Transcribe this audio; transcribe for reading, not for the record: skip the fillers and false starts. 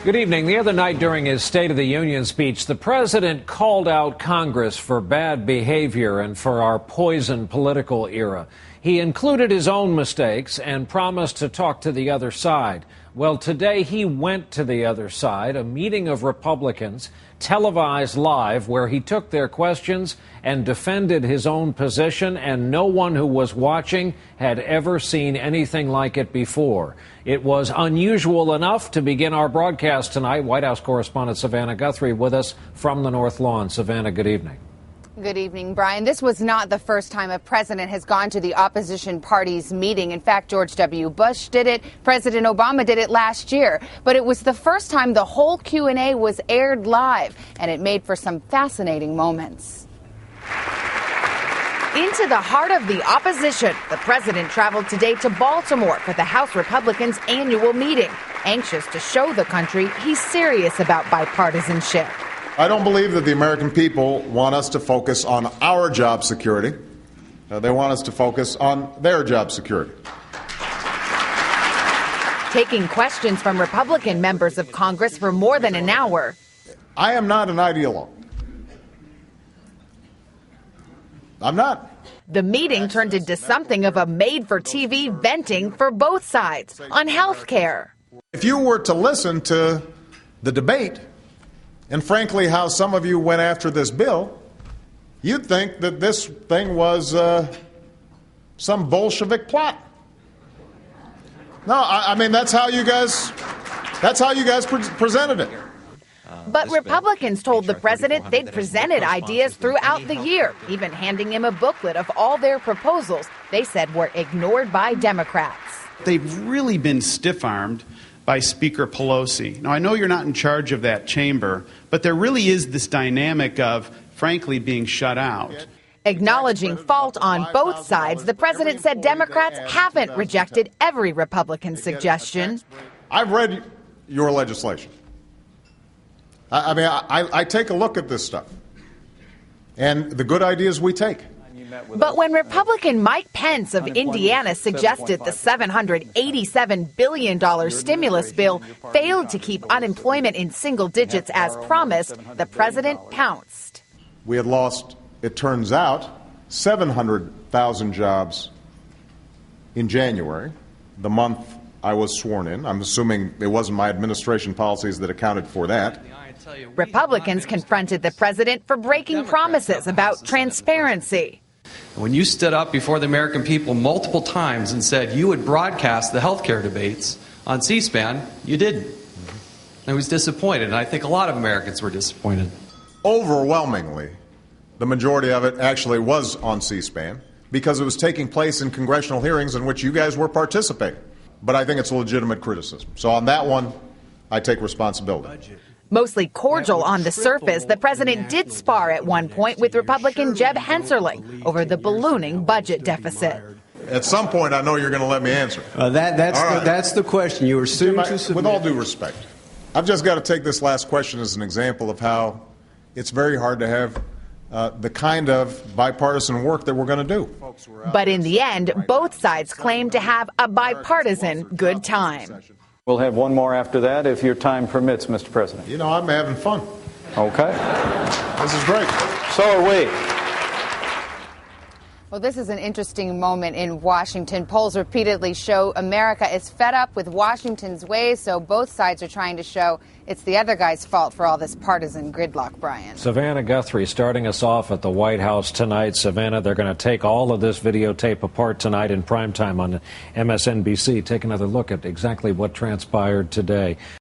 Good evening. The other night during his State of the Union speech, the president called out Congress for bad behavior and for our poisoned political era. He included his own mistakes and promised to talk to the other side. Well, today he went to the other side, a meeting of Republicans, televised live, where he took their questions and defended his own position, and no one who was watching had ever seen anything like it before. It was unusual enough to begin our broadcast tonight. White House correspondent Savannah Guthrie with us from the North Lawn. Savannah, good evening. Good evening, Brian. This was not the first time a president has gone to the opposition party's meeting. In fact, George W. Bush did it. President Obama did it last year. But it was the first time the whole Q&A was aired live, and it made for some fascinating moments. Into the heart of the opposition, the president traveled today to Baltimore for the House Republicans' annual meeting, anxious to show the country he's serious about bipartisanship. I don't believe that the American people want us to focus on our job security. They want us to focus on their job security. Taking questions from Republican members of Congress for more than an hour. I am not an ideologue. I'm not. The meeting turned into something of a made-for-TV venting for both sides on health care. If you were to listen to the debate, and frankly how some of you went after this bill, you'd think that this thing was some Bolshevik plot. No, I mean, that's how you guys presented it. But Republicans told the president they'd presented ideas throughout the year, even handing him a booklet of all their proposals they said were ignored by Democrats. They've really been stiff-armed by Speaker Pelosi. Now, I know you're not in charge of that chamber, but there really is this dynamic of, frankly, being shut out. Acknowledging fault on both sides, the president said Democrats haven't rejected every Republican suggestion. I've read your legislation. I mean, I take a look at this stuff and the good ideas we take. But when Republican Mike Pence of Indiana suggested the $787 billion stimulus bill failed to keep unemployment in single digits as promised, the president pounced. We had lost, it turns out, 700,000 jobs in January, the month I was sworn in. I'm assuming it wasn't my administration policies that accounted for that. Republicans confronted the president for breaking promises about transparency. When you stood up before the American people multiple times and said you would broadcast the health care debates on C-SPAN, you didn't. I was disappointed, and I think a lot of Americans were disappointed. Overwhelmingly, the majority of it actually was on C-SPAN because it was taking place in congressional hearings in which you guys were participating. But I think it's a legitimate criticism. So on that one, I take responsibility. Mostly cordial on the surface, the president did spar at one point with Republican Jeb Hensarling over the ballooning budget deficit. At some point, I know you're going to let me answer. That's the question. You were soon to submit. With all due respect, I've just got to take this last question as an example of how it's very hard to have the kind of bipartisan work that we're going to do. But in the end, both sides claim to have a bipartisan good time. We'll have one more after that, if your time permits, Mr. President. You know, I'm having fun. Okay. This is great. So are we. Well, this is an interesting moment in Washington. Polls repeatedly show America is fed up with Washington's ways, so both sides are trying to show it's the other guy's fault for all this partisan gridlock, Brian. Savannah Guthrie starting us off at the White House tonight. Savannah, they're going to take all of this videotape apart tonight in primetime on MSNBC. Take another look at exactly what transpired today.